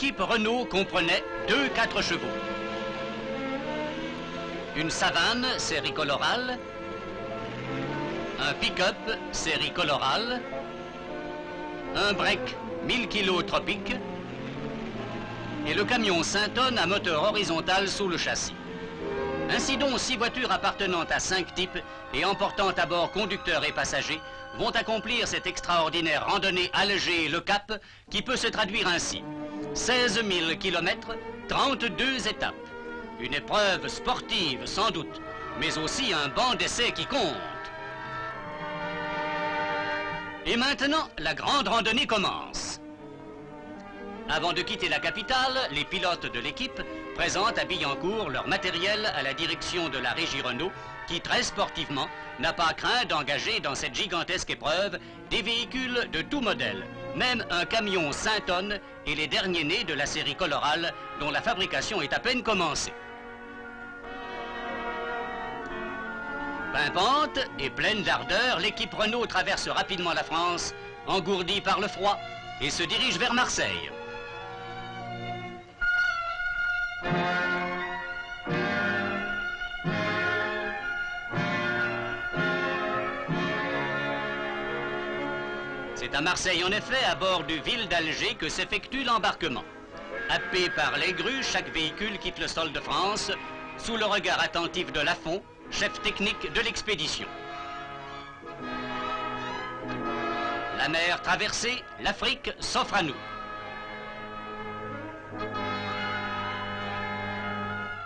l'équipe Renault comprenait 2 4 chevaux. Une Savane, série Coloral. Un pick-up, série Coloral. Un break, 1000 kg Tropique. Et le camion 5 tonnes à moteur horizontal sous le châssis. Ainsi donc, 6 voitures appartenant à 5 types et emportant à bord conducteurs et passagers vont accomplir cette extraordinaire randonnée Alger-Le Cap qui peut se traduire ainsi. 16 000 km, 32 étapes. Une épreuve sportive sans doute, mais aussi un banc d'essai qui compte. Et maintenant, la grande randonnée commence. Avant de quitter la capitale, les pilotes de l'équipe présentent à Billancourt leur matériel à la direction de la régie Renault qui, très sportivement, n'a pas craint d'engager dans cette gigantesque épreuve des véhicules de tout modèle, même un camion 5 tonnes et les derniers nés de la série Coloral dont la fabrication est à peine commencée. Pimpante et pleine d'ardeur, l'équipe Renault traverse rapidement la France, engourdie par le froid, et se dirige vers Marseille. C'est à Marseille, en effet, à bord du Ville d'Alger, que s'effectue l'embarquement. Happé par les grues, chaque véhicule quitte le sol de France, sous le regard attentif de Lafont, chef technique de l'expédition. La mer traversée, l'Afrique s'offre à nous.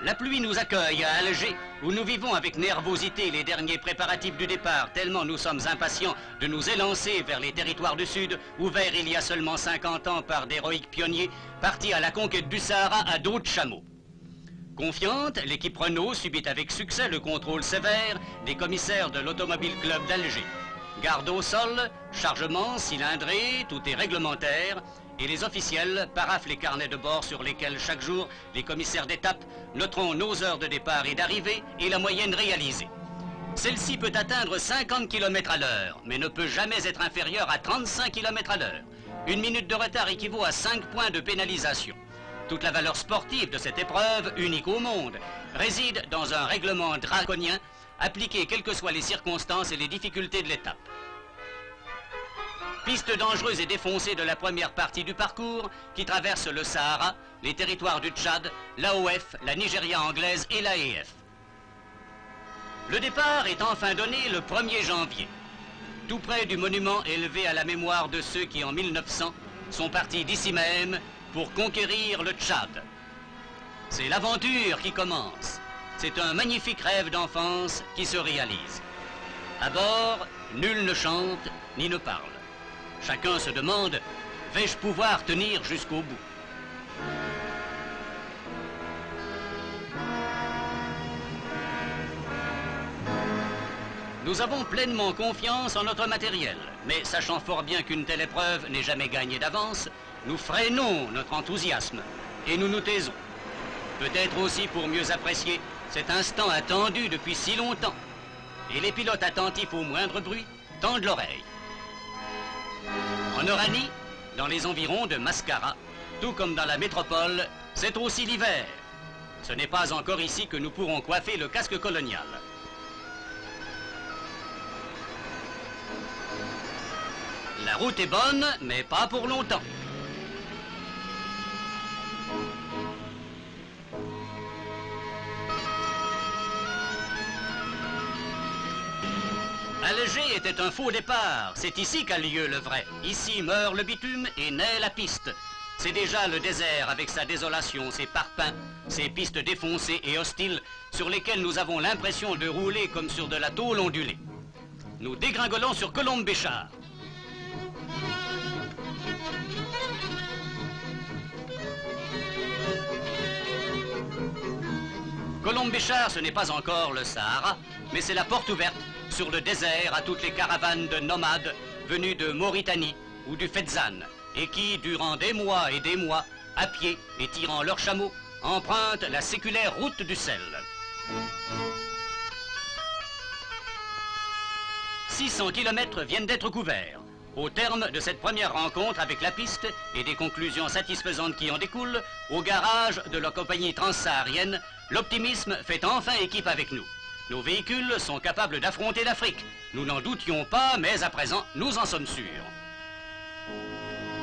La pluie nous accueille à Alger, où nous vivons avec nervosité les derniers préparatifs du départ, tellement nous sommes impatients de nous élancer vers les territoires du Sud, ouverts il y a seulement 50 ans par d'héroïques pionniers, partis à la conquête du Sahara à dos de chameau. Confiante, l'équipe Renault subit avec succès le contrôle sévère des commissaires de l'Automobile Club d'Alger. Garde au sol, chargement, cylindré, tout est réglementaire, et les officiels paraphent les carnets de bord sur lesquels chaque jour les commissaires d'étape noteront nos heures de départ et d'arrivée et la moyenne réalisée. Celle-ci peut atteindre 50 km à l'heure, mais ne peut jamais être inférieure à 35 km à l'heure. Une minute de retard équivaut à 5 points de pénalisation. Toute la valeur sportive de cette épreuve, unique au monde, réside dans un règlement draconien appliqué quelles que soient les circonstances et les difficultés de l'étape. Piste dangereuse et défoncée de la première partie du parcours qui traverse le Sahara, les territoires du Tchad, l'AOF, la Nigeria anglaise et l'AEF. Le départ est enfin donné le 1er janvier, tout près du monument élevé à la mémoire de ceux qui en 1900 sont partis d'ici même pour conquérir le Tchad. C'est l'aventure qui commence. C'est un magnifique rêve d'enfance qui se réalise. À bord, nul ne chante ni ne parle. Chacun se demande, vais-je pouvoir tenir jusqu'au bout? Nous avons pleinement confiance en notre matériel, mais sachant fort bien qu'une telle épreuve n'est jamais gagnée d'avance, nous freinons notre enthousiasme et nous nous taisons. Peut-être aussi pour mieux apprécier cet instant attendu depuis si longtemps. Et les pilotes attentifs au moindre bruit tendent l'oreille. En Oranie, dans les environs de Mascara, tout comme dans la métropole, c'est aussi l'hiver. Ce n'est pas encore ici que nous pourrons coiffer le casque colonial. La route est bonne, mais pas pour longtemps. Alger était un faux départ. C'est ici qu'a lieu le vrai. Ici meurt le bitume et naît la piste. C'est déjà le désert avec sa désolation, ses parpaings, ses pistes défoncées et hostiles sur lesquelles nous avons l'impression de rouler comme sur de la tôle ondulée. Nous dégringolons sur Colombe-Béchar. Colombe-Béchar, ce n'est pas encore le Sahara, mais c'est la porte ouverte sur le désert à toutes les caravanes de nomades venus de Mauritanie ou du Fezzan et qui, durant des mois, à pied et tirant leurs chameaux, empruntent la séculaire route du sel. 600 km viennent d'être couverts. Au terme de cette première rencontre avec la piste et des conclusions satisfaisantes qui en découlent, au garage de la compagnie transsaharienne, l'optimisme fait enfin équipe avec nous. Nos véhicules sont capables d'affronter l'Afrique. Nous n'en doutions pas, mais à présent, nous en sommes sûrs.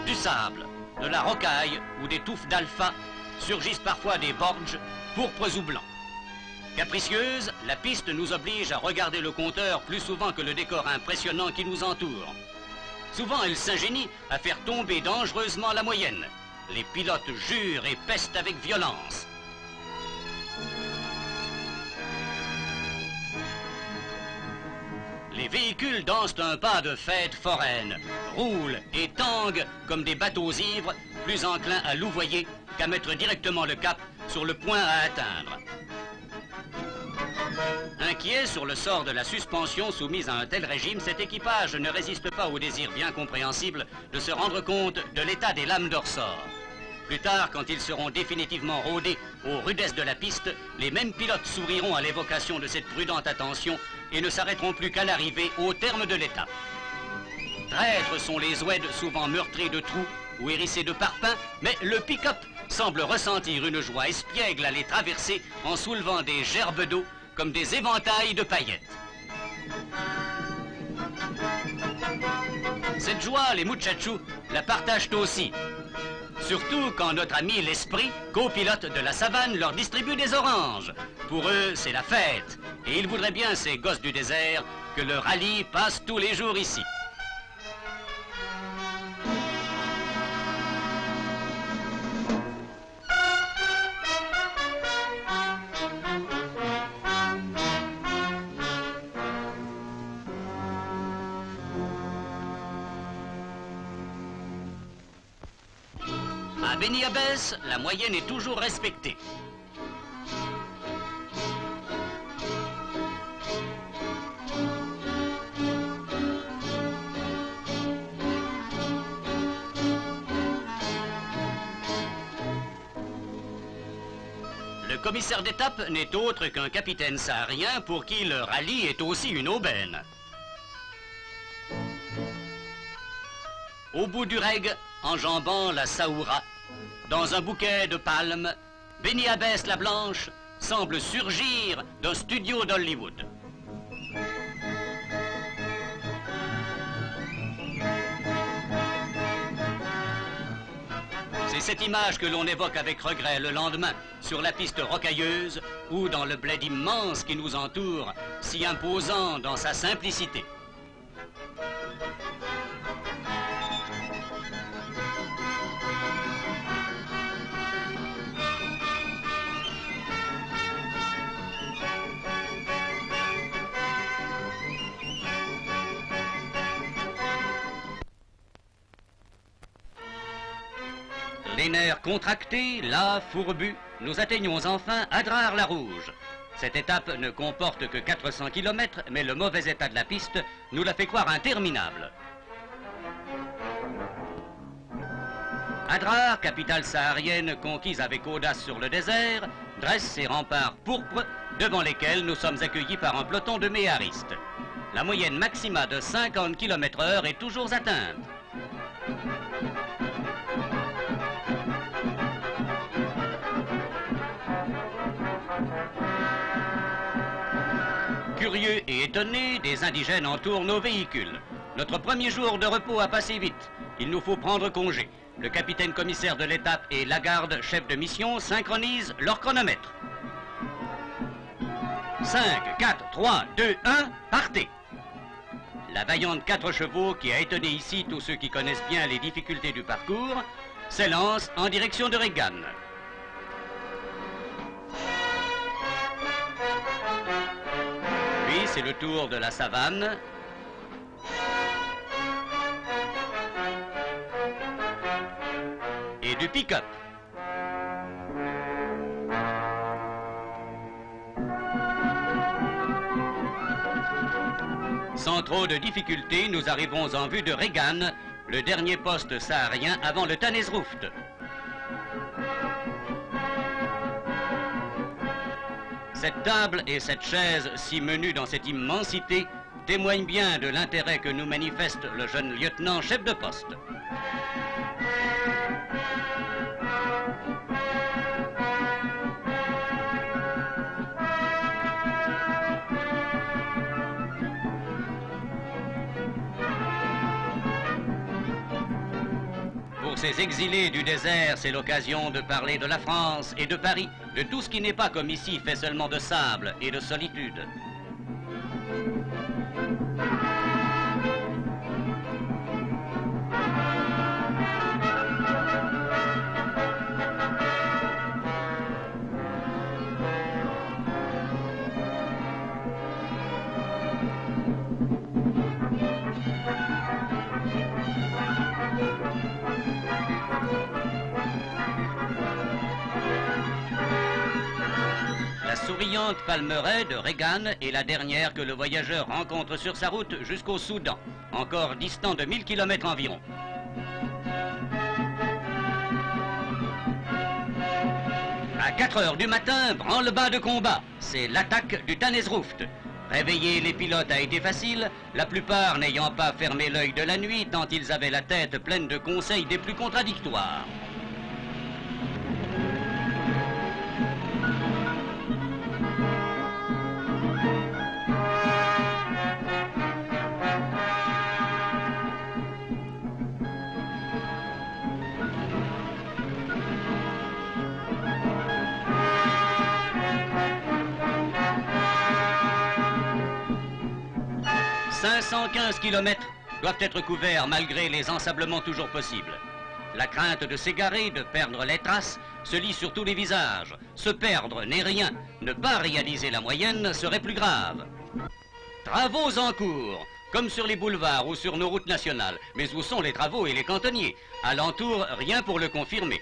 Du sable, de la rocaille ou des touffes d'alpha surgissent parfois des borges, pourpres ou blancs. Capricieuse, la piste nous oblige à regarder le compteur plus souvent que le décor impressionnant qui nous entoure. Souvent, elle s'ingénie à faire tomber dangereusement la moyenne. Les pilotes jurent et pestent avec violence. Les véhicules dansent un pas de fête foraine, roulent et tanguent comme des bateaux ivres, plus enclins à louvoyer qu'à mettre directement le cap sur le point à atteindre. Inquiet sur le sort de la suspension soumise à un tel régime, cet équipage ne résiste pas au désir bien compréhensible de se rendre compte de l'état des lames de ressort. Plus tard, quand ils seront définitivement rodés aux rudesses de la piste, les mêmes pilotes souriront à l'évocation de cette prudente attention et ne s'arrêteront plus qu'à l'arrivée au terme de l'étape. Traîtres sont les oueds souvent meurtris de trous ou hérissés de parpaings, mais le pick-up semble ressentir une joie espiègle à les traverser en soulevant des gerbes d'eau comme des éventails de paillettes. Cette joie, les muchachos la partagent aussi. Surtout quand notre ami l'Esprit, copilote de la savane, leur distribue des oranges. Pour eux, c'est la fête. Et ils voudraient bien, ces gosses du désert, que le rallye passe tous les jours ici. À Beni Abbès, la moyenne est toujours respectée. Le commissaire d'étape n'est autre qu'un capitaine saharien pour qui le rallye est aussi une aubaine. Au bout du reg, enjambant la Saoura, dans un bouquet de palmes, Beni Abbès la Blanche semble surgir d'un studio d'Hollywood. C'est cette image que l'on évoque avec regret le lendemain, sur la piste rocailleuse ou dans le bled immense qui nous entoure, si imposant dans sa simplicité. Les nerfs contractés, là, fourbus, nous atteignons enfin Adrar-la-Rouge. Cette étape ne comporte que 400 km, mais le mauvais état de la piste nous la fait croire interminable. Adrar, capitale saharienne conquise avec audace sur le désert, dresse ses remparts pourpres devant lesquels nous sommes accueillis par un peloton de méharistes. La moyenne maxima de 50 km/h est toujours atteinte. Curieux et étonnés, des indigènes entourent nos véhicules. Notre premier jour de repos a passé vite. Il nous faut prendre congé. Le capitaine commissaire de l'étape et Lagarde, chef de mission, synchronisent leur chronomètre. 5, 4, 3, 2, 1, partez! La vaillante 4 chevaux, qui a étonné ici tous ceux qui connaissent bien les difficultés du parcours, s'élance en direction de Regan. Puis c'est le tour de la savane. Et du pick-up. Sans trop de difficultés, nous arrivons en vue de Regan, le dernier poste saharien avant le Tanezrouft. Cette table et cette chaise si menues dans cette immensité témoigne bien de l'intérêt que nous manifeste le jeune lieutenant chef de poste. Pour ces exilés du désert, c'est l'occasion de parler de la France et de Paris, de tout ce qui n'est pas comme ici fait seulement de sable et de solitude. La souriante palmeraie de Reagan est la dernière que le voyageur rencontre sur sa route jusqu'au Soudan, encore distant de 1000 km environ. À 4 heures du matin, branle-bas de combat. C'est l'attaque du Tanezrouft. Réveiller les pilotes a été facile, la plupart n'ayant pas fermé l'œil de la nuit tant ils avaient la tête pleine de conseils des plus contradictoires. « 515 km doivent être couverts malgré les ensablements toujours possibles. La crainte de s'égarer, de perdre les traces, se lit sur tous les visages. Se perdre n'est rien, ne pas réaliser la moyenne serait plus grave. Travaux en cours, comme sur les boulevards ou sur nos routes nationales. Mais où sont les travaux et les cantonniers? Alentour, rien pour le confirmer.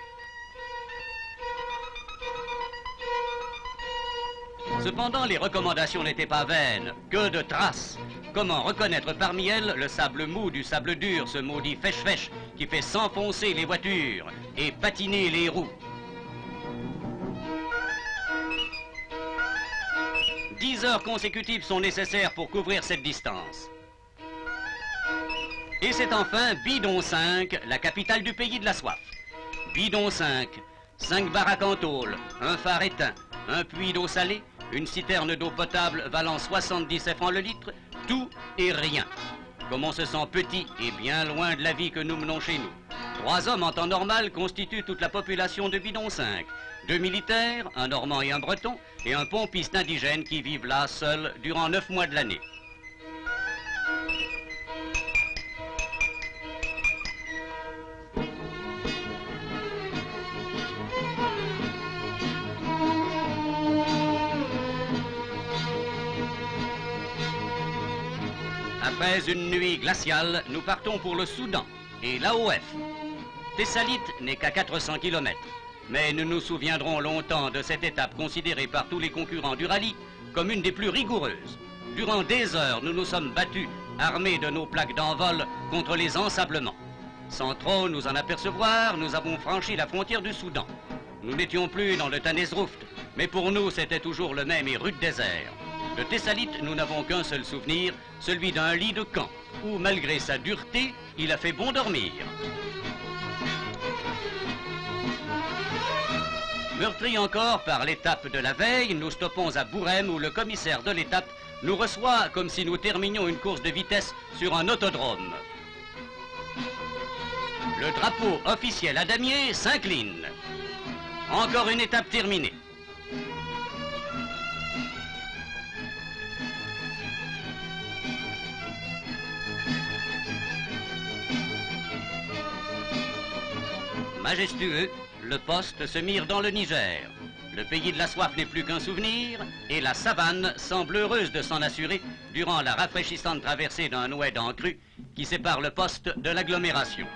Cependant, les recommandations n'étaient pas vaines. Que de traces! Comment reconnaître parmi elles le sable mou du sable dur, ce maudit fèche-fèche qui fait s'enfoncer les voitures et patiner les roues? 10 heures consécutives sont nécessaires pour couvrir cette distance. Et c'est enfin Bidon 5, la capitale du pays de la soif. Bidon 5, 5 baraques en tôle, un phare éteint, un puits d'eau salée, une citerne d'eau potable valant 70 francs le litre, tout et rien. Comme on se sent petit et bien loin de la vie que nous menons chez nous. 3 hommes en temps normal constituent toute la population de Bidon 5. 2 militaires, un Normand et un Breton, et un pompiste indigène qui vivent là seuls durant 9 mois de l'année. Après une nuit glaciale, nous partons pour le Soudan et l'AOF. Thessalite n'est qu'à 400 km, mais nous nous souviendrons longtemps de cette étape considérée par tous les concurrents du rallye comme une des plus rigoureuses. Durant des heures, nous nous sommes battus, armés de nos plaques d'envol, contre les ensablements. Sans trop nous en apercevoir, nous avons franchi la frontière du Soudan. Nous n'étions plus dans le Tanezrouft, mais pour nous, c'était toujours le même et rude désert. De Thessalite, nous n'avons qu'un seul souvenir, celui d'un lit de camp, où, malgré sa dureté, il a fait bon dormir. Meurtris encore par l'étape de la veille, nous stoppons à Bourem où le commissaire de l'étape nous reçoit comme si nous terminions une course de vitesse sur un autodrome. Le drapeau officiel à damier s'incline. Encore une étape terminée. Majestueux, le poste se mire dans le Niger. Le pays de la soif n'est plus qu'un souvenir et la savane semble heureuse de s'en assurer durant la rafraîchissante traversée d'un oued cru qui sépare le poste de l'agglomération.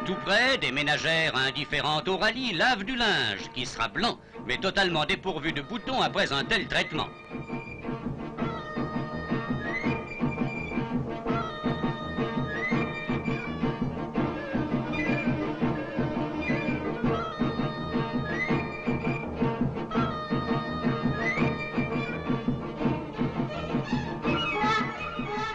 Tout près, des ménagères indifférentes au rallye lavent du linge, qui sera blanc, mais totalement dépourvu de boutons après un tel traitement.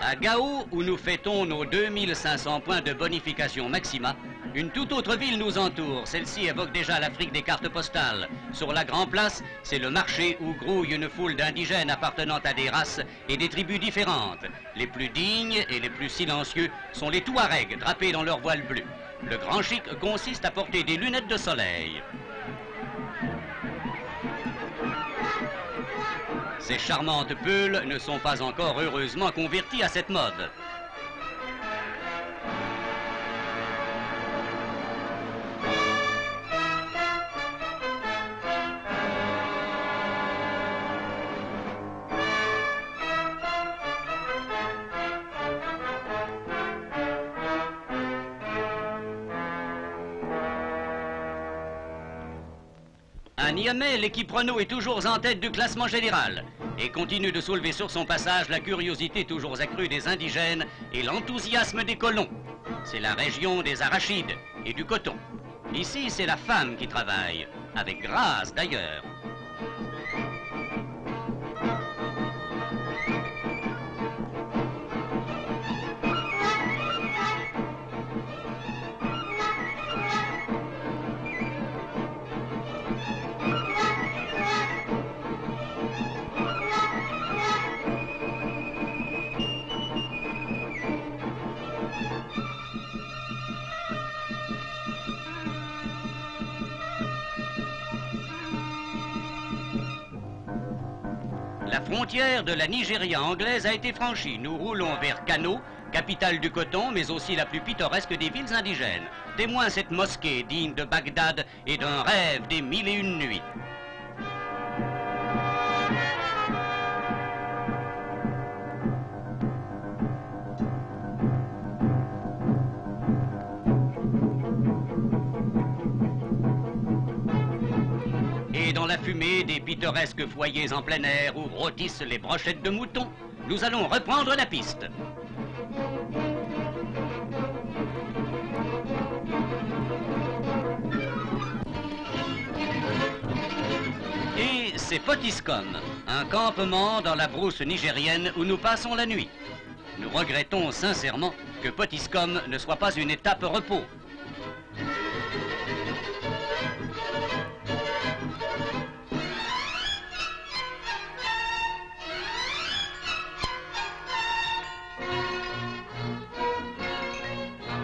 À Gao, où nous fêtons nos 2500 points de bonification maxima, une toute autre ville nous entoure. Celle-ci évoque déjà l'Afrique des cartes postales. Sur la Grand Place, c'est le marché où grouille une foule d'indigènes appartenant à des races et des tribus différentes. Les plus dignes et les plus silencieux sont les Touaregs, drapés dans leur voile bleu. Le grand chic consiste à porter des lunettes de soleil. Ces charmantes peules ne sont pas encore heureusement converties à cette mode. À Niamey, l'équipe Renault est toujours en tête du classement général et continue de soulever sur son passage la curiosité toujours accrue des indigènes et l'enthousiasme des colons. C'est la région des arachides et du coton. Ici, c'est la femme qui travaille, avec grâce d'ailleurs. La frontière de la Nigeria anglaise a été franchie. Nous roulons vers Kano, capitale du coton, mais aussi la plus pittoresque des villes indigènes. Témoin cette mosquée digne de Bagdad et d'un rêve des 1001 nuits. Et dans la fumée des pittoresques foyers en plein air où rôtissent les brochettes de mouton, nous allons reprendre la piste. Et c'est Potiskum, un campement dans la brousse nigérienne où nous passons la nuit. Nous regrettons sincèrement que Potiskum ne soit pas une étape repos.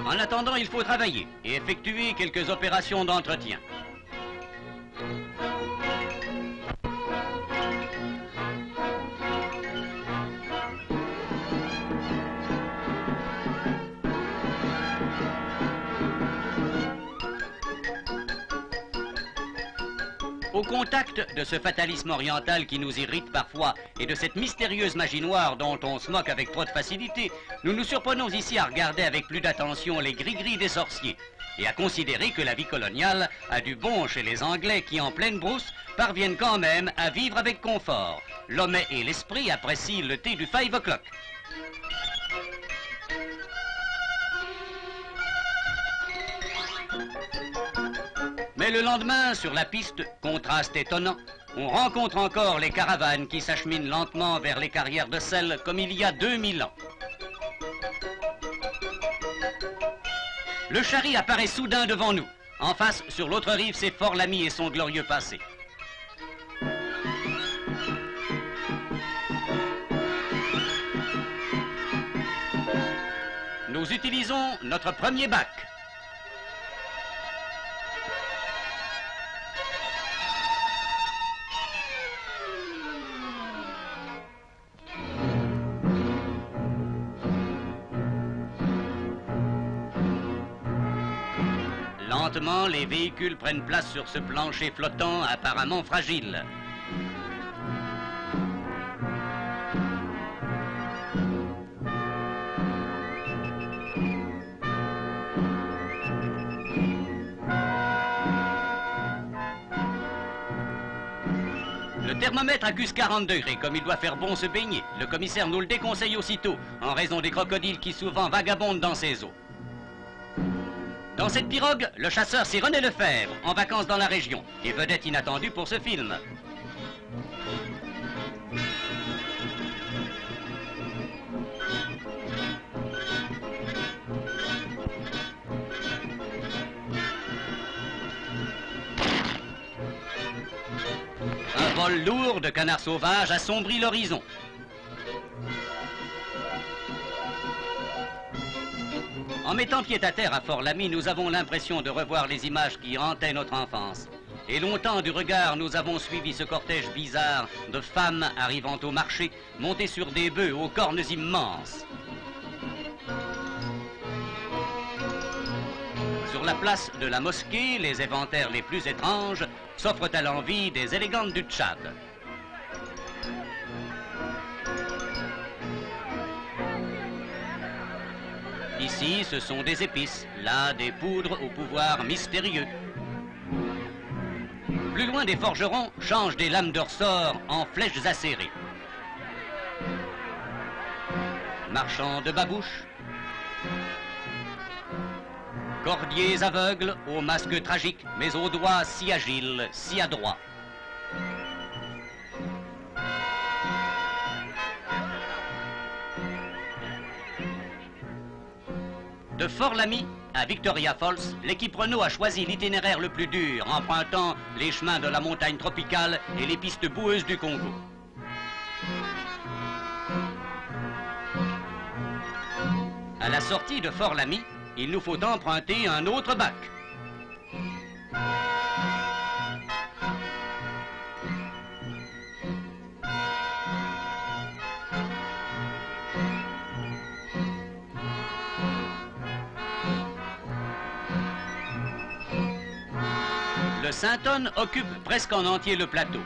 En attendant, il faut travailler et effectuer quelques opérations d'entretien. Au contact de ce fatalisme oriental qui nous irrite parfois et de cette mystérieuse magie noire dont on se moque avec trop de facilité, nous nous surprenons ici à regarder avec plus d'attention les gris-gris des sorciers et à considérer que la vie coloniale a du bon chez les Anglais qui, en pleine brousse, parviennent quand même à vivre avec confort. L'homme et l'esprit apprécient le thé du 5 o'clock. Mais le lendemain, sur la piste, contraste étonnant, on rencontre encore les caravanes qui s'acheminent lentement vers les carrières de sel comme il y a 2000 ans. Le Chari apparaît soudain devant nous. En face, sur l'autre rive, c'est Fort Lamy et son glorieux passé. Nous utilisons notre premier bac. Lentement, les véhicules prennent place sur ce plancher flottant apparemment fragile. thermomètre accuse 40 degrés, comme il doit faire bon se baigner. Le commissaire nous le déconseille aussitôt, en raison des crocodiles qui souvent vagabondent dans ces eaux. Dans cette pirogue, le chasseur c'est René Lefebvre, en vacances dans la région, et vedette inattendue pour ce film. Un vol lourd de canards sauvages assombrit l'horizon. En mettant pied à terre à Fort-Lamy, nous avons l'impression de revoir les images qui hantaient notre enfance. Et longtemps du regard, nous avons suivi ce cortège bizarre de femmes arrivant au marché, montées sur des bœufs aux cornes immenses. Sur la place de la mosquée, les éventaires les plus étranges s'offrent à l'envie des élégantes du Tchad. Ici, ce sont des épices, là, des poudres au pouvoir mystérieux. Plus loin, des forgerons changent des lames de ressort en flèches acérées. Marchands de babouches, cordiers aveugles aux masques tragiques, mais aux doigts si agiles, si adroits. De Fort-Lamy à Victoria Falls, l'équipe Renault a choisi l'itinéraire le plus dur, empruntant les chemins de la montagne tropicale et les pistes boueuses du Congo. À la sortie de Fort-Lamy, il nous faut emprunter un autre bac. Le Saint-Onne occupe presque en entier le plateau.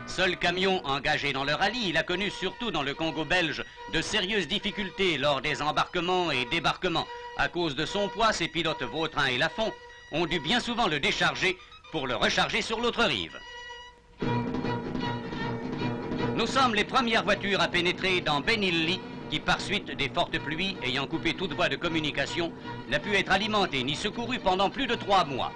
Seul camion engagé dans le rallye, il a connu surtout dans le Congo belge de sérieuses difficultés lors des embarquements et débarquements. À cause de son poids, ses pilotes Vautrin et Lafont ont dû bien souvent le décharger pour le recharger sur l'autre rive. Nous sommes les premières voitures à pénétrer dans Benilli, qui par suite des fortes pluies ayant coupé toute voie de communication, n'a pu être alimentée ni secourue pendant plus de 3 mois.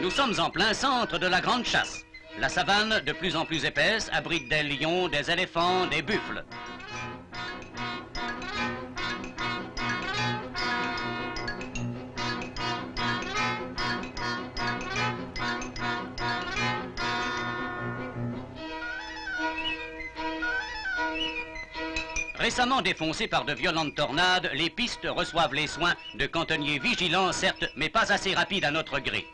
Nous sommes en plein centre de la grande chasse. La savane, de plus en plus épaisse, abrite des lions, des éléphants, des buffles. Récemment défoncées par de violentes tornades, les pistes reçoivent les soins de cantonniers vigilants, certes, mais pas assez rapides à notre gré.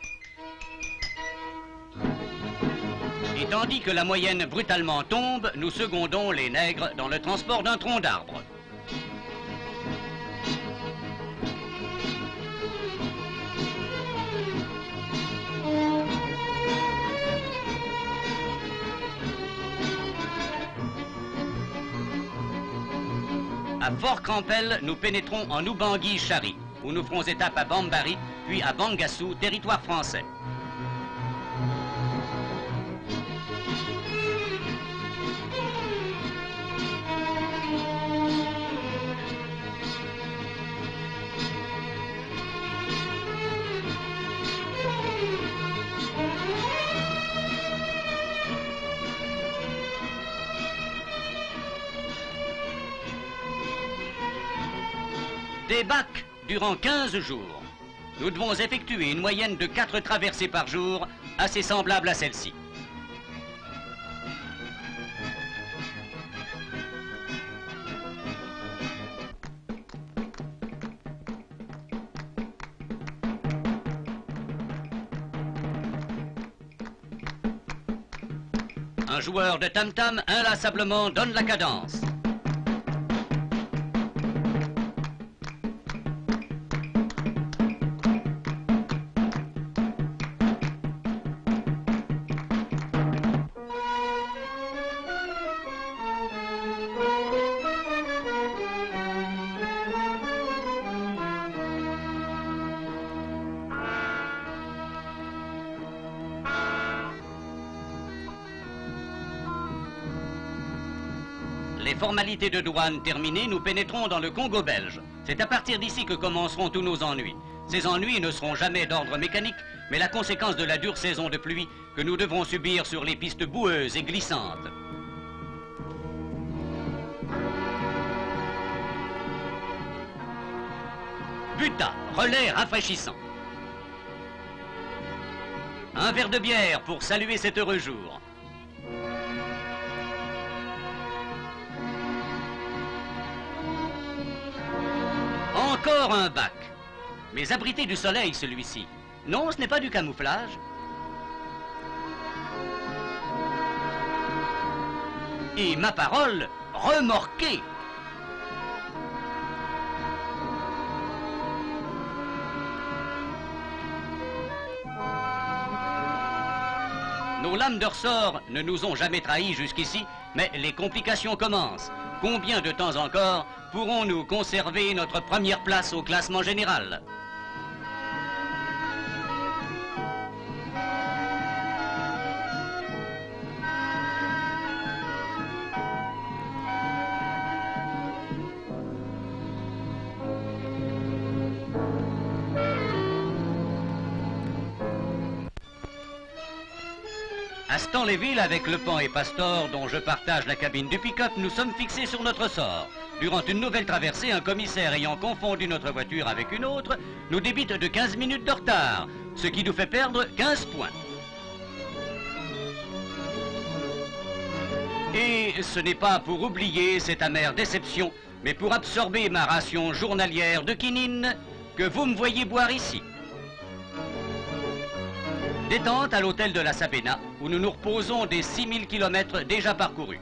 Et tandis que la moyenne brutalement tombe, nous secondons les nègres dans le transport d'un tronc d'arbre. À Fort-Crampel, nous pénétrons en Oubangui-Chari, où nous ferons étape à Bambari, puis à Bangassou, territoire français. Des bacs durant 15 jours. Nous devons effectuer une moyenne de 4 traversées par jour, assez semblable à celle-ci. Un joueur de tam-tam inlassablement donne la cadence. Les formalités de douane terminées, nous pénétrons dans le Congo belge. C'est à partir d'ici que commenceront tous nos ennuis. Ces ennuis ne seront jamais d'ordre mécanique, mais la conséquence de la dure saison de pluie que nous devrons subir sur les pistes boueuses et glissantes. Buta, relais rafraîchissant. Un verre de bière pour saluer cet heureux jour. Encore un bac. Mais abrité du soleil, celui-ci. Non, ce n'est pas du camouflage. Et ma parole, remorqué. Nos lames de ressort ne nous ont jamais trahis jusqu'ici, mais les complications commencent. Combien de temps encore pourrons-nous conserver notre première place au classement général? À Stanleyville, avec Le Pan et Pastor, dont je partage la cabine du pick-up, nous sommes fixés sur notre sort. Durant une nouvelle traversée, un commissaire ayant confondu notre voiture avec une autre nous débite de 15 minutes de retard, ce qui nous fait perdre 15 points. Et ce n'est pas pour oublier cette amère déception, mais pour absorber ma ration journalière de quinine que vous me voyez boire ici. Détente à l'hôtel de la Sabena, où nous nous reposons des 6000 km déjà parcourus.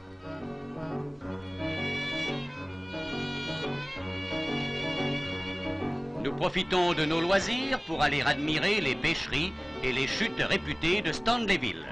Nous profitons de nos loisirs pour aller admirer les pêcheries et les chutes réputées de Stanleyville.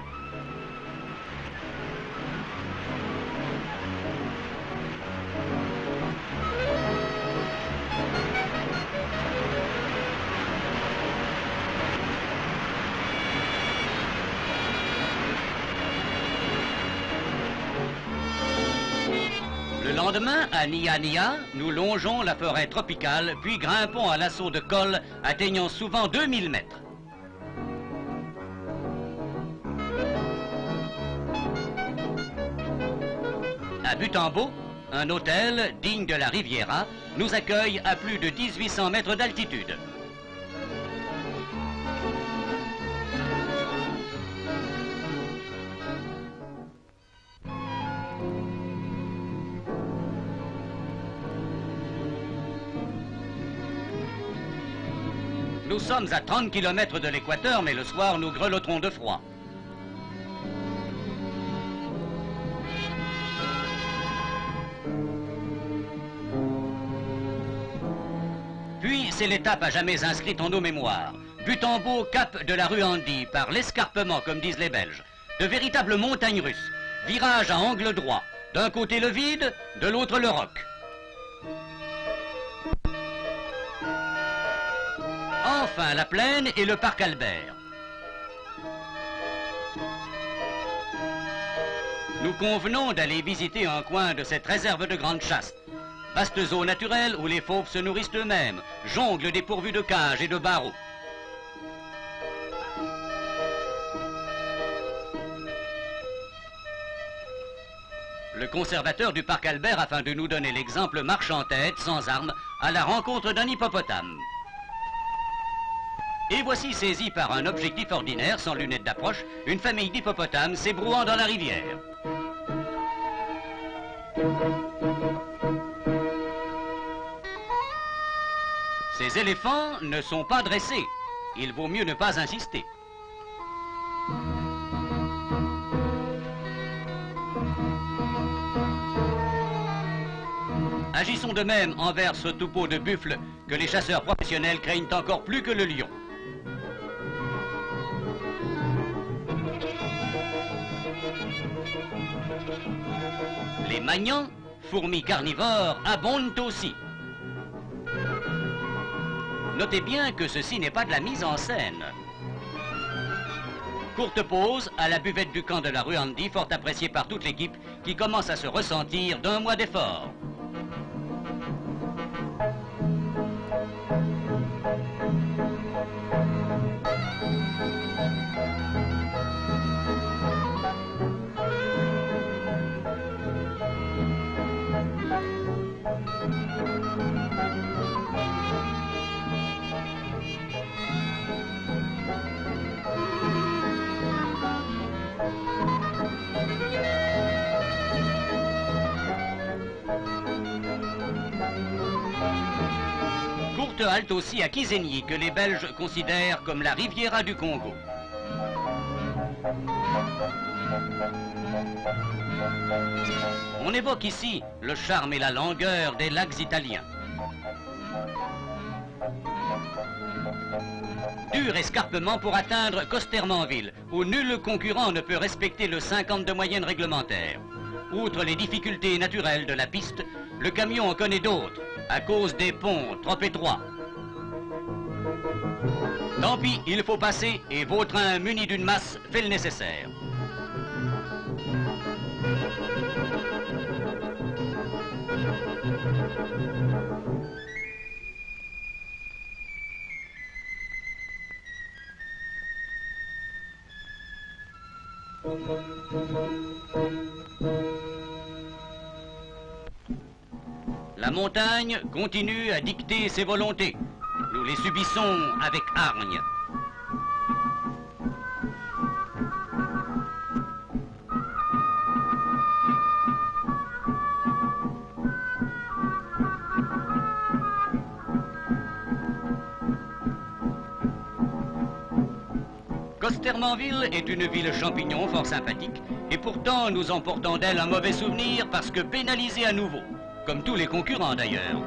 Le lendemain, à Nia Nia, nous longeons la forêt tropicale, puis grimpons à l'assaut de cols, atteignant souvent 2000 mètres. À Butembo, un hôtel digne de la Riviera nous accueille à plus de 1800 mètres d'altitude. Nous sommes à 30 km de l'équateur, mais le soir, nous grelotterons de froid. Puis, c'est l'étape à jamais inscrite en nos mémoires. Butembo, cap de la Ruandie, par l'escarpement, comme disent les Belges. De véritables montagnes russes. Virage à angle droit. D'un côté le vide, de l'autre le roc. Enfin, la plaine et le parc Albert. Nous convenons d'aller visiter un coin de cette réserve de grande chasse. Vaste zone naturelle où les fauves se nourrissent eux-mêmes, jonglent dépourvus de cages et de barreaux. Le conservateur du parc Albert, afin de nous donner l'exemple, marche en tête, sans armes, à la rencontre d'un hippopotame. Et voici saisie par un objectif ordinaire, sans lunettes d'approche, une famille d'hippopotames s'ébrouant dans la rivière. Ces éléphants ne sont pas dressés. Il vaut mieux ne pas insister. Agissons de même envers ce troupeau de buffles que les chasseurs professionnels craignent encore plus que le lion. Les magnans, fourmis carnivores, abondent aussi. Notez bien que ceci n'est pas de la mise en scène. Courte pause à la buvette du camp de la Ruandie, fort appréciée par toute l'équipe, qui commence à se ressentir d'un mois d'effort. Courte halte aussi à Kisenyi, que les Belges considèrent comme la Riviera du Congo. On évoque ici le charme et la longueur des lacs italiens. Dur escarpement pour atteindre Costermanville, où nul concurrent ne peut respecter le 50 de moyenne réglementaire. Outre les difficultés naturelles de la piste, le camion en connaît d'autres, à cause des ponts trop étroits. Tant pis, il faut passer et Vautrin muni d'une masse fait le nécessaire. La montagne continue à dicter ses volontés. Nous les subissons avec hargne. Costermanville est une ville champignon fort sympathique et pourtant nous emportons d'elle un mauvais souvenir parce que pénalisée à nouveau, comme tous les concurrents d'ailleurs.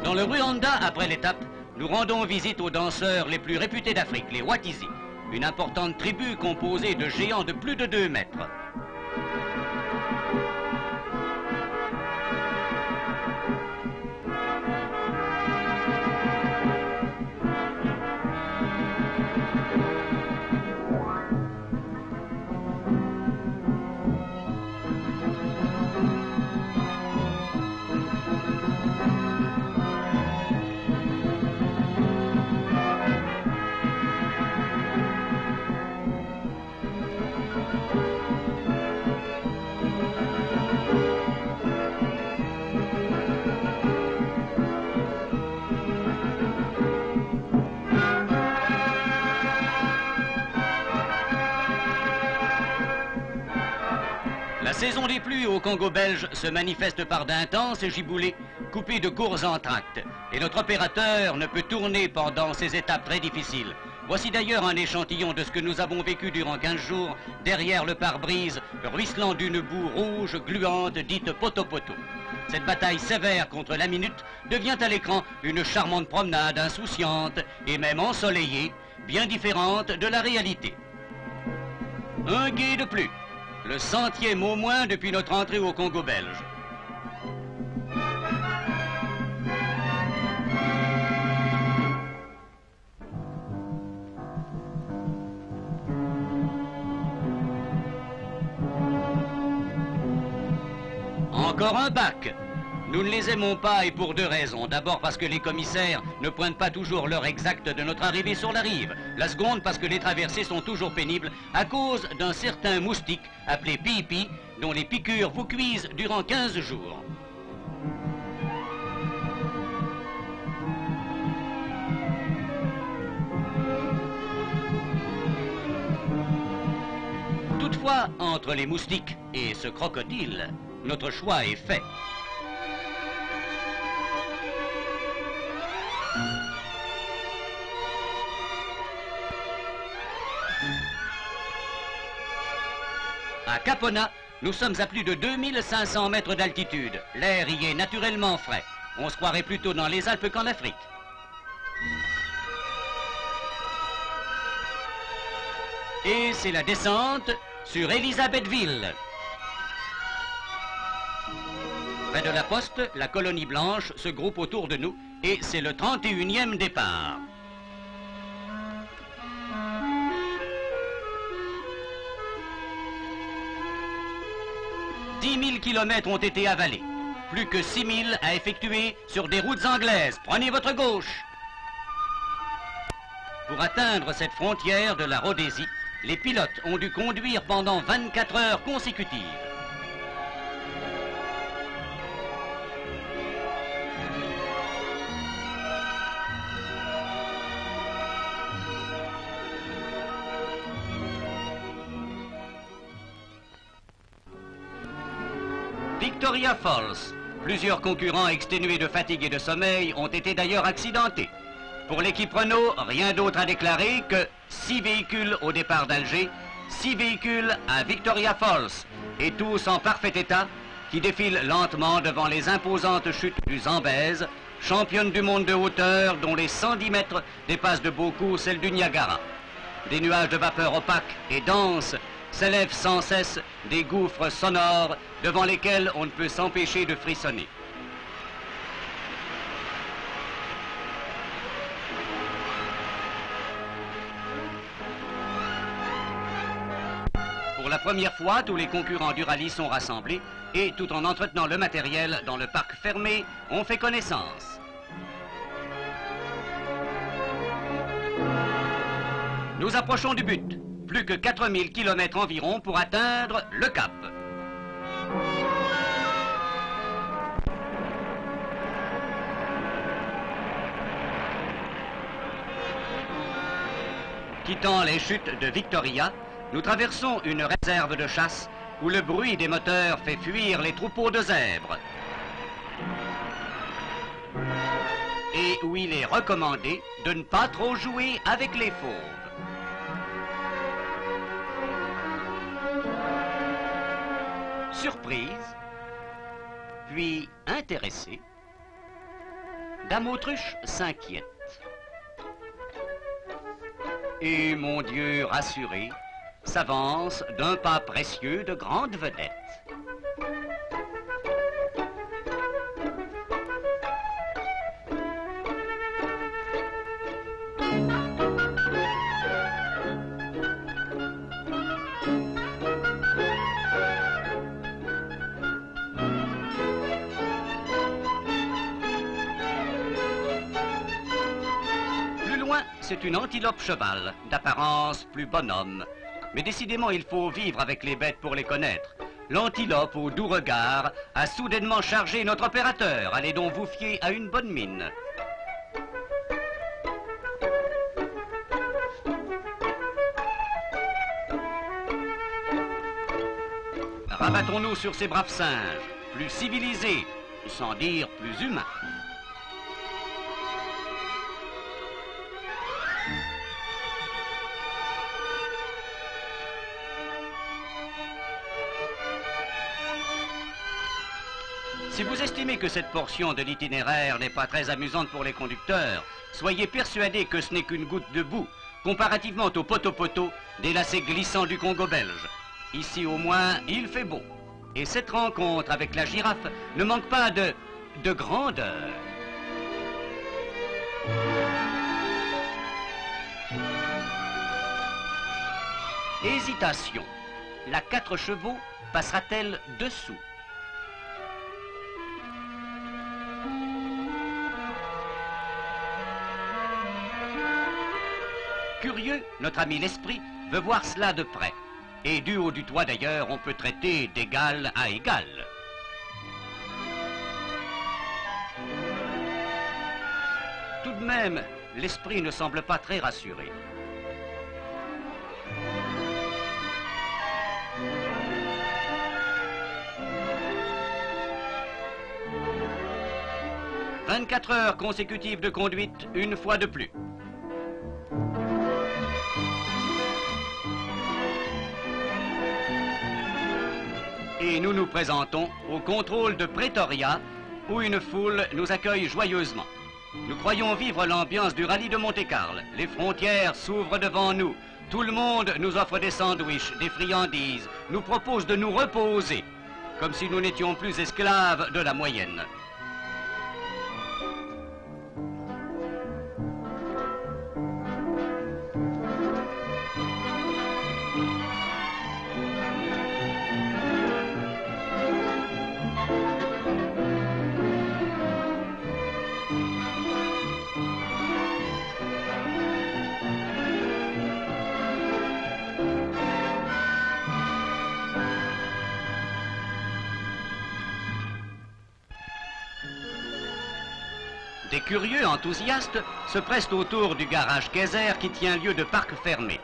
Dans le Rwanda, après l'étape, nous rendons visite aux danseurs les plus réputés d'Afrique, les Watizi, une importante tribu composée de géants de plus de 2 mètres. La saison des pluies au Congo belge se manifeste par d'intenses giboulées coupées de courts entr'actes. Et notre opérateur ne peut tourner pendant ces étapes très difficiles. Voici d'ailleurs un échantillon de ce que nous avons vécu durant 15 jours derrière le pare-brise, ruisselant d'une boue rouge gluante dite poto-poto. Cette bataille sévère contre la minute devient à l'écran une charmante promenade insouciante et même ensoleillée, bien différente de la réalité. Un gué de plus. Le 100e au moins depuis notre entrée au Congo belge. Encore un bac. Nous ne les aimons pas et pour 2 raisons. D'abord parce que les commissaires ne pointent pas toujours l'heure exacte de notre arrivée sur la rive. La seconde parce que les traversées sont toujours pénibles à cause d'un certain moustique appelé pipi dont les piqûres vous cuisent durant 15 jours. Toutefois, entre les moustiques et ce crocodile, notre choix est fait. À Capona, nous sommes à plus de 2500 mètres d'altitude. L'air y est naturellement frais. On se croirait plutôt dans les Alpes qu'en Afrique. Et c'est la descente sur Elisabethville. Près de la poste, la colonie blanche se groupe autour de nous et c'est le 31e départ. 10 000 kilomètres ont été avalés. Plus que 6 000 à effectuer sur des routes anglaises. Prenez votre gauche. Pour atteindre cette frontière de la Rhodésie, les pilotes ont dû conduire pendant 24 heures consécutives. Victoria Falls. Plusieurs concurrents exténués de fatigue et de sommeil ont été d'ailleurs accidentés. Pour l'équipe Renault, rien d'autre à déclarer que 6 véhicules au départ d'Alger, 6 véhicules à Victoria Falls, et tous en parfait état, qui défilent lentement devant les imposantes chutes du Zambèze, championne du monde de hauteur dont les 110 mètres dépassent de beaucoup celles du Niagara. Des nuages de vapeur opaques et denses s'élèvent sans cesse des gouffres sonores devant lesquels on ne peut s'empêcher de frissonner. Pour la première fois, tous les concurrents du rallye sont rassemblés et, tout en entretenant le matériel dans le parc fermé, on fait connaissance. Nous approchons du but. Plus que 4000 km environ pour atteindre le cap. Quittant les chutes de Victoria, nous traversons une réserve de chasse où le bruit des moteurs fait fuir les troupeaux de zèbres. Et où il est recommandé de ne pas trop jouer avec les fauves. Surprise, puis intéressé, Dame Autruche s'inquiète. Et mon Dieu rassuré, s'avance d'un pas précieux de grande vedette. C'est une antilope cheval, d'apparence plus bonhomme. Mais décidément, il faut vivre avec les bêtes pour les connaître. L'antilope au doux regard a soudainement chargé notre opérateur. Allez donc vous fier à une bonne mine. Rabattons-nous sur ces braves singes, plus civilisés, sans dire plus humains. Si vous estimez que cette portion de l'itinéraire n'est pas très amusante pour les conducteurs, soyez persuadés que ce n'est qu'une goutte de boue, comparativement au poteau-poteau des lacets glissants du Congo belge. Ici au moins, il fait beau. Et cette rencontre avec la girafe ne manque pas de grandeur. Hésitation. La 4 chevaux passera-t-elle dessous? Curieux, notre ami l'esprit veut voir cela de près. Et du haut du toit d'ailleurs, on peut traiter d'égal à égal. Tout de même, l'esprit ne semble pas très rassuré. « 24 heures consécutives de conduite, une fois de plus. » Et nous nous présentons au contrôle de Pretoria, où une foule nous accueille joyeusement. Nous croyons vivre l'ambiance du rallye de Monte-Carlo. Les frontières s'ouvrent devant nous. Tout le monde nous offre des sandwichs, des friandises, nous propose de nous reposer, comme si nous n'étions plus esclaves de la moyenne. Des curieux enthousiastes se pressent autour du garage Kaiser qui tient lieu de parc fermé.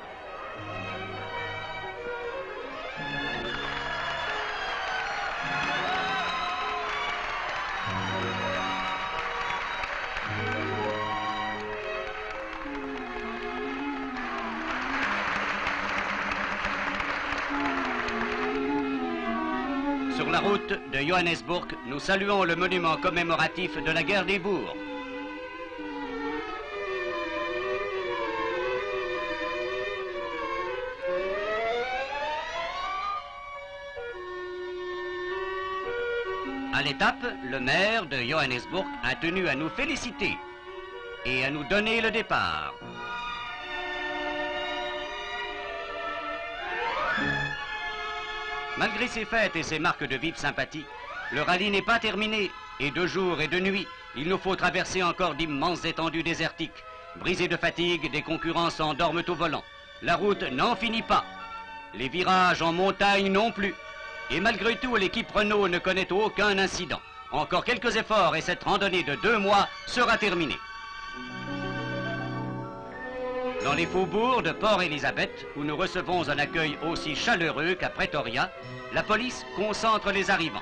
Sur la route de Johannesburg, nous saluons le monument commémoratif de la guerre des bourgs. À l'étape, le maire de Johannesburg a tenu à nous féliciter et à nous donner le départ. Malgré ses fêtes et ses marques de vive sympathie, le rallye n'est pas terminé et de jour et de nuit, il nous faut traverser encore d'immenses étendues désertiques. Brisés de fatigue, des concurrents s'endorment au volant. La route n'en finit pas. Les virages en montagne non plus. Et malgré tout, l'équipe Renault ne connaît aucun incident. Encore quelques efforts et cette randonnée de 2 mois sera terminée. Dans les faubourgs de Port-Elizabeth, où nous recevons un accueil aussi chaleureux qu'à Pretoria, la police concentre les arrivants.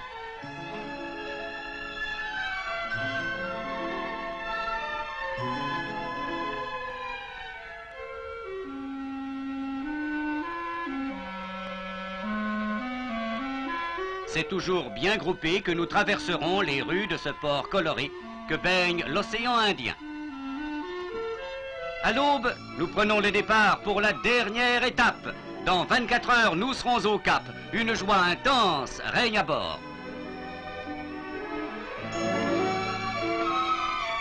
C'est toujours bien groupé que nous traverserons les rues de ce port coloré que baigne l'océan Indien. À l'aube, nous prenons le départ pour la dernière étape. Dans 24 heures, nous serons au Cap. Une joie intense règne à bord.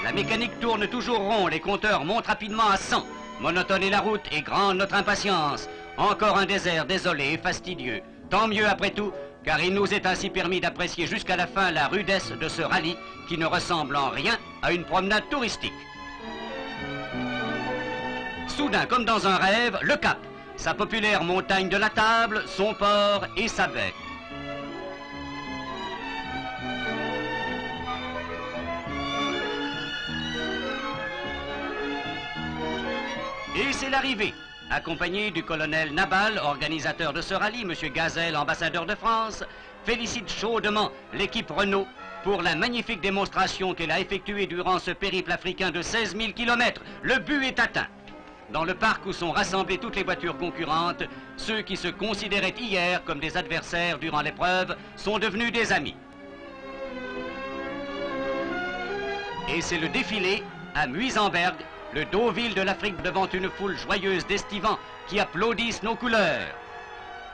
La mécanique tourne toujours rond, les compteurs montent rapidement à 100. Monotone est la route et grande notre impatience. Encore un désert désolé et fastidieux. Tant mieux après tout, car il nous est ainsi permis d'apprécier jusqu'à la fin la rudesse de ce rallye qui ne ressemble en rien à une promenade touristique. Soudain, comme dans un rêve, le Cap, sa populaire montagne de la table, son port et sa baie. Et c'est l'arrivée. Accompagné du colonel Nabal, organisateur de ce rallye, M. Gazelle, ambassadeur de France, félicite chaudement l'équipe Renault pour la magnifique démonstration qu'elle a effectuée durant ce périple africain de 16 000 km. Le but est atteint. Dans le parc où sont rassemblées toutes les voitures concurrentes, ceux qui se considéraient hier comme des adversaires durant l'épreuve sont devenus des amis. Et c'est le défilé à Muizenberg, le Deauville de l'Afrique, devant une foule joyeuse d'estivants qui applaudissent nos couleurs.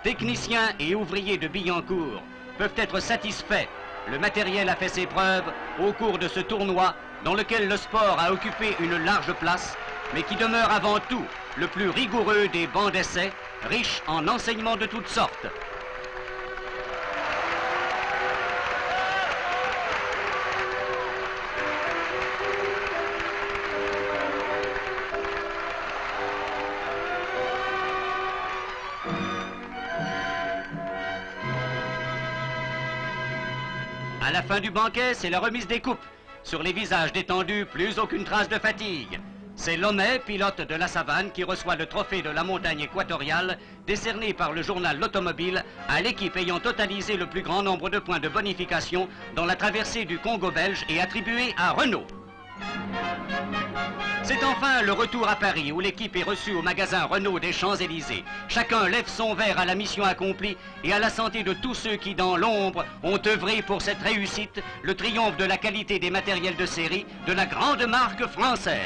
Techniciens et ouvriers de Billancourt peuvent être satisfaits. Le matériel a fait ses preuves au cours de ce tournoi dans lequel le sport a occupé une large place, mais qui demeure avant tout le plus rigoureux des bancs d'essai, riche en enseignements de toutes sortes. À la fin du banquet, c'est la remise des coupes. Sur les visages détendus, plus aucune trace de fatigue. C'est Lomet, pilote de la Savane, qui reçoit le trophée de la montagne équatoriale, décerné par le journal L'Automobile à l'équipe ayant totalisé le plus grand nombre de points de bonification dans la traversée du Congo belge et attribué à Renault. C'est enfin le retour à Paris où l'équipe est reçue au magasin Renault des Champs-Élysées. Chacun lève son verre à la mission accomplie et à la santé de tous ceux qui, dans l'ombre, ont œuvré pour cette réussite, le triomphe de la qualité des matériels de série de la grande marque française.